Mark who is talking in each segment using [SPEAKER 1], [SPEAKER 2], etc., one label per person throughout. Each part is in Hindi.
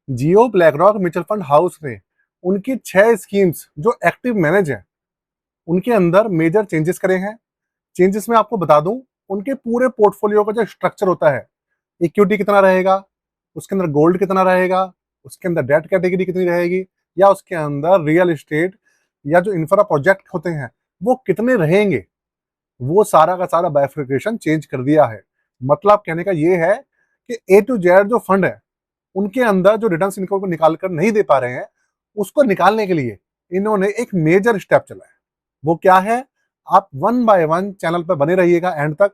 [SPEAKER 1] जियो BlackRock mutual fund house ने उनकी 6 स्कीम्स जो एक्टिव मैनेज है उनके अंदर मेजर चेंजेस करे हैं। चेंजेस में आपको बता दूं, उनके पूरे पोर्टफोलियो का जो स्ट्रक्चर होता है, इक्विटी कितना रहेगा, उसके अंदर गोल्ड कितना रहेगा, उसके अंदर डेट कैटेगरी कितनी रहेगी, या उसके अंदर रियल एस्टेट या जो इंफ्रा प्रोजेक्ट होते हैं वो कितने रहेंगे, वो सारा का सारा बाइफर्केशन चेंज कर दिया है। मतलब कहने का ये है कि ए टू जेड जो फंड है उनके अंदर जो रिटर्न्स इनको निकाल कर नहीं दे पा रहे हैं, उसको निकालने के लिए इन्होंने एक मेजर स्टेप चला है। वो क्या है? आप वन बाय वन चैनल पर बने रहिएगा एंड तक।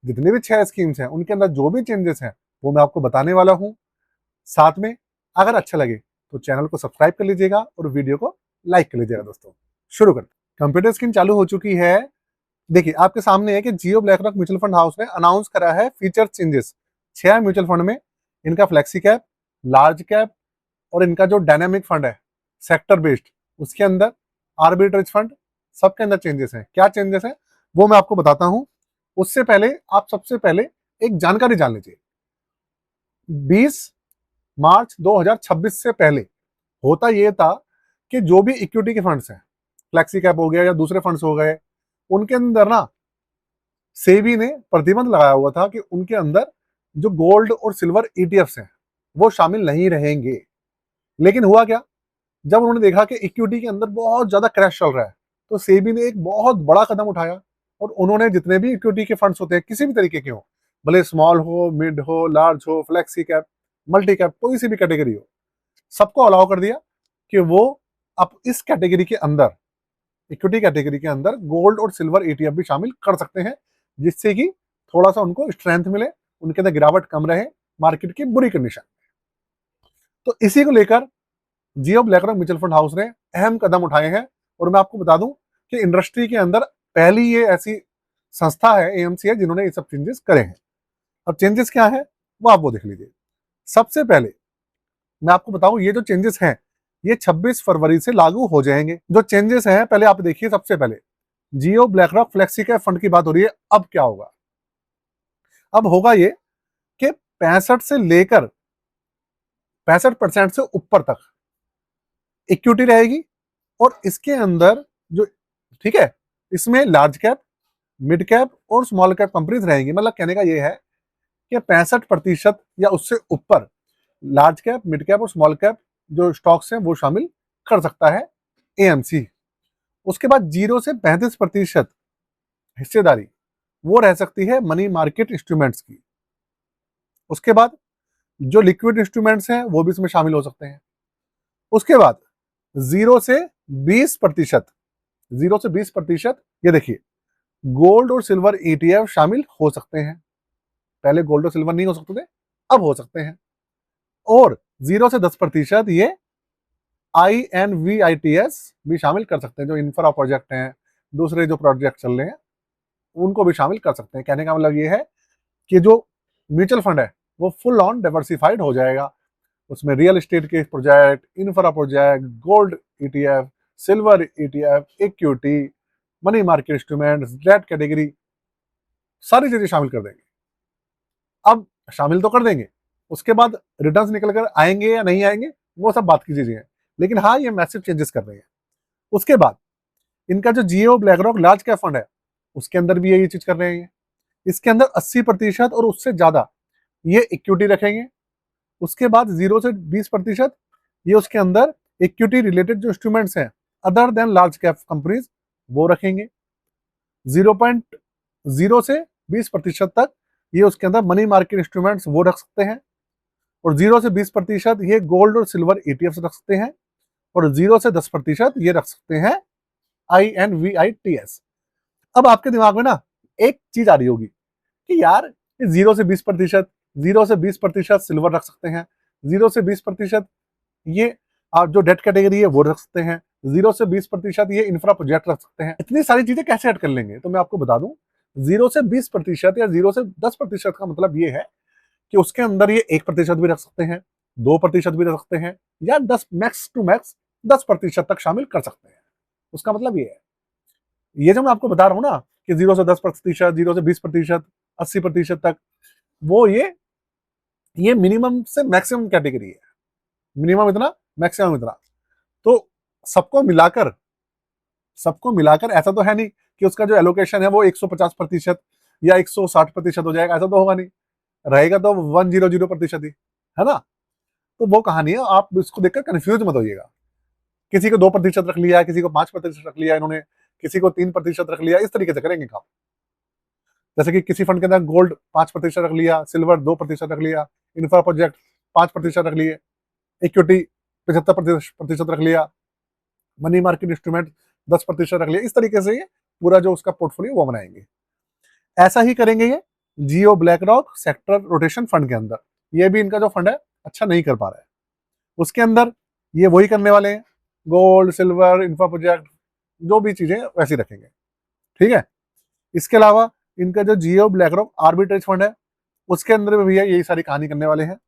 [SPEAKER 1] जितने भी 6 स्कीम्स हैं उनके अंदर जो भी चेंजेस हैं वो मैं आपको बताने वाला हूं। साथ में अगर अच्छा लगे तो चैनल को सब्सक्राइब कर लीजिएगा और वीडियो को लाइक कर लीजिएगा। दोस्तों शुरू करते हैं। कंप्यूटर स्क्रीन चालू हो चुकी है। देखिए आपके सामने है कि Jio BlackRock mutual fund house ने अनाउंस करा है फीचर चेंजेस 6 म्यूचुअल फंड में। इनका फ्लेक्सी कैप, लार्ज कैप और इनका जो डायनामिक फंड है सेक्टर बेस्ड, उसके अंदर आर्बिट्रेज फंड, सबके अंदर चेंजेस हैं। क्या चेंजेस हैं वो मैं आपको बताता हूं। उससे पहले आप सबसे पहले एक जानकारी जान लीजिए। 20 मार्च 2026 से पहले होता यह था कि जो भी इक्विटी के फंड्स हैं, फ्लेक्सी कैप हो गया या दूसरे फंड्स हो गए, उनके अंदर ना सेबी ने प्रतिबंध लगाया हुआ था कि उनके अंदर जो गोल्ड और सिल्वर ईटीएफ्स हैं वो शामिल नहीं रहेंगे। लेकिन हुआ क्या? जब उन्होंने देखा कि इक्विटी के अंदर बहुत ज्यादा क्रैश चल रहा है, तो सेबी ने एक बहुत बड़ा कदम उठाया और उन्होंने जितने भी इक्विटी के फंड्स होते हैं, किसी भी तरीके के हो, भले स्मॉल हो, मिड हो, लार्ज हो, फ्लेक्सी कैप, मल्टी कैप, कोई सी भी कैटेगरी हो, सबको अलाउ कर दिया कि वो अब इस कैटेगरी के अंदर, इक्विटी कैटेगरी के अंदर गोल्ड और सिल्वर ईटीएफ भी शामिल कर सकते हैं, जिससे कि थोड़ा सा उनको स्ट्रेंथ मिले, उनके अंदर गिरावट कम रहे मार्केट की बुरी कंडीशन। तो इसी को लेकर Jio BlackRock mutual fund house ने अहम कदम उठाए हैं। और मैं आपको बता दूं कि इंडस्ट्री के अंदर पहली ये ऐसी संस्था है, एएमसी है, जिन्होंने ये सब चेंजेस करे हैं। अब चेंजेस क्या है वो आप वो देख लीजिए। सबसे पहले मैं आपको बताऊं, ये जो चेंजेस हैं ये 26 फरवरी से लागू हो जाएंगे। जो चेंजेस हैं पहले आप देखिए। सबसे पहले Jio BlackRock flexi cap fund की बात हो रही है। अब क्या होगा? अब होगा ये कि 65 से लेकर 65% से ऊपर तक इक्विटी रहेगी और इसके अंदर जो, ठीक है, इसमें लार्ज कैप, मिड कैप और स्मॉल कैप कंपनीज रहेंगी। मतलब कहने का यह है कि 65% या उससे ऊपर लार्ज कैप, मिड कैप और स्मॉल कैप जो स्टॉक्स हैं वो शामिल कर सकता है एएमसी। उसके बाद 0 से 35% हिस्सेदारी वो रह सकती है मनी मार्केट इंस्ट्रूमेंट्स की। उसके बाद जो लिक्विड इंस्ट्रूमेंट्स हैं वो भी इसमें शामिल हो सकते हैं। उसके बाद 0 से 20%, 0 से 20%, ये देखिए, गोल्ड और सिल्वर ईटीएफ शामिल हो सकते हैं। पहले गोल्ड और सिल्वर नहीं हो सकते थे, अब हो सकते हैं। और 0 से 10% ये INVITS भी शामिल कर सकते हैं। जो इंफ्रा प्रोजेक्ट हैं, दूसरे जो प्रोजेक्ट चल रहे हैं, उनको भी शामिल कर सकते हैं। कहने का मतलब ये है कि जो म्यूचुअल फंड है वो फुल ऑन डाइवर्सिफाइड हो जाएगा। उसमें रियल एस्टेट के project, infra project, gold ETF, silver ETF, equity, money market instrument, debt category, सारी चीजें शामिल कर देंगे। अब शामिल तो कर देंगे, उसके बाद रिटर्न्स निकल कर आएंगे या नहीं आएंगे वो सब बात की चीजें हैं। लेकिन हाँ, ये मैसिव चेंजेस कर रहे हैं। उसके बाद इनका जो Jio BlackRock large cap fund है उसके अंदर भी यही चीज कर रहे हैं। इसके अंदर 80% और उससे ज्यादा ये इक्विटी रखेंगे। उसके बाद 0 से 20% ये उसके अंदर इक्विटी रिलेटेड जो इंस्ट्रूमेंट्स हैं other than large cap companies वो रखेंगे। 0.0 से 20% तक ये उसके अंदर मनी मार्केट इंस्ट्रूमेंट्स वो रख सकते हैं। और 0 से 20% ये गोल्ड और सिल्वर ईटीएफ रख सकते हैं। और 0 से 10% ये रख सकते हैं INVITS। अब आपके दिमाग में ना एक चीज आ रही होगी कि यार 0 से 20%, 0 से 20% सिल्वर रख सकते हैं, 0 से 20% ये आप जो डेट कैटेगरी है वो रख सकते हैं, 0 से 20% ये इंफ्रा प्रोजेक्ट रख सकते हैं। इतनी सारी चीजें कैसे ऐड कर लेंगे? तो मैं आपको बता दूं, 0 से 20% या 0 से 10% का मतलब ये है कि उसके अंदर ये 1% भी रख सकते हैं, 2% भी रख सकते हैं, या 10 मैक्स टू मैक्स 10% तक शामिल कर सकते हैं। उसका मतलब ये है, ये जो मैं आपको बता रहा हूं ना कि 0 से 10%, 0 से 20%, 80% तक, वो ये मिनिमम से मैक्सिमम कैटेगरी है। मिनिमम इतना, मैक्सिमम इतना। तो सबको मिलाकर ऐसा तो है नहीं कि उसका जो एलोकेशन है वो 150% या 160% हो जाएगा, ऐसा तो होगा नहीं, रहेगा तो 100% ही, है ना। तो वो कहानी है, आप इसको देखकर कंफ्यूज मत होइएगा। किसी को 2% रख लिया, किसी को 5% रख लिया इन्होंने, किसी को 3% रख लिया, इस तरीके से करेंगे काम। जैसे कि किसी फंड के अंदर गोल्ड 5% रख लिया, सिल्वर 2% रख लिया, इंफ्रा प्रोजेक्ट 5% रख लिए, इक्विटी 75% रख लिया, मनी मार्केट इंस्ट्रूमेंट 10% रख लिया। इस तरीके से ये पूरा जो उसका पोर्टफोलियो वो बनाएंगे। ऐसा ही करेंगे ये Jio BlackRock sector rotation fund के अंदर। ये भी इनका जो फंड है अच्छा नहीं कर पा रहा है, उसके अंदर ये वही करने वाले हैं, गोल्ड सिल्वर इंफ्रा प्रोजेक्ट जो भी चीजें वैसी रखेंगे, ठीक है। इसके अलावा इनका जो Jio black rock arbitrage fund है, उसके अंदर भी भैया यही सारी कहानी करने वाले हैं।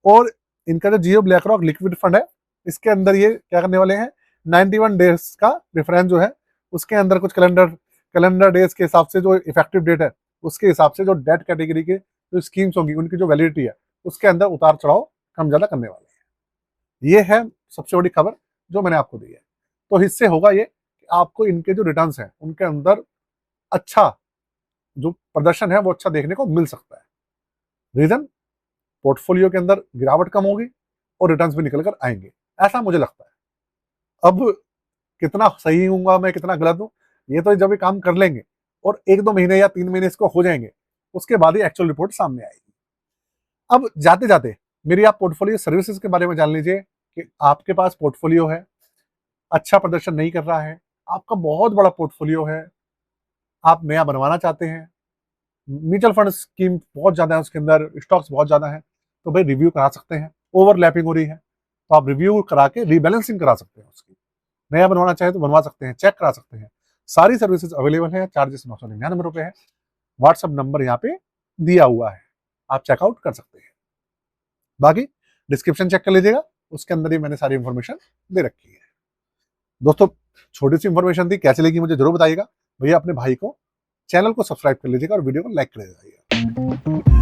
[SPEAKER 1] और इनका जो Jio black rock liquid fund है, इसके अंदर ये क्या करने वाले हैं, 91 डेज का डिफरेंस जो है, उसके अंदर कुछ कैलेंडर डेज के हिसाब से जो इफेक्टिव डेट है, उसके हिसाब से जो डेट कैटेगरी के जो स्कीम्स होंगी उनकी जो वैलिडिटी है, उसके अंदर उतार चढ़ाव कम ज्यादा करने वाले हैं। ये है सबसे बड़ी खबर जो मैंने आपको दी है। तो इससे होगा ये कि आपको इनके जो रिटर्न्स हैं उनके अंदर अच्छा जो प्रदर्शन है वो अच्छा देखने को मिल सकता है। रीजन, पोर्टफोलियो के अंदर गिरावट कम होगी और रिटर्न्स भी निकल कर आएंगे, ऐसा मुझे लगता है। अब कितना सही हूँ मैं, कितना गलत हूँ, ये तो जब ये काम कर लेंगे और 1-2 महीने या 3 महीने इसको हो जाएंगे, उसके बाद ही एक्चुअल रिपोर्ट सामने आएगी। अब जाते जाते मेरी आप पोर्टफोलियो सर्विसेज के बारे में जान लीजिए कि आपके पास पोर्टफोलियो है, अच्छा प्रदर्शन नहीं कर रहा है, आपका बहुत बड़ा पोर्टफोलियो है, आप नया बनवाना चाहते हैं, म्यूचुअल फंड स्कीम बहुत ज्यादा है, उसके अंदर स्टॉक्स बहुत ज्यादा है, तो भाई रिव्यू करा सकते हैं। ओवरलैपिंग हो रही है तो आप रिव्यू करा के रीबैलेंसिंग करा सकते हैं, उसकी नया बनवाना चाहे तो बनवा सकते हैं, चेक करा सकते हैं। सारी सर्विसेज अवेलेबल है, चार्जेस 999 रुपए है। व्हाट्सअप नंबर यहाँ पे दिया हुआ है, आप चेकआउट कर सकते हैं। बाकी डिस्क्रिप्शन चेक कर लीजिएगा, उसके अंदर ही मैंने सारी इंफॉर्मेशन दे रखी है। दोस्तों छोटी सी इंफॉर्मेशन थी, कैसी लगी मुझे जरूर बताइएगा। भैया अपने भाई को चैनल को सब्सक्राइब कर लीजिएगा और वीडियो को लाइक कर दीजिएगा।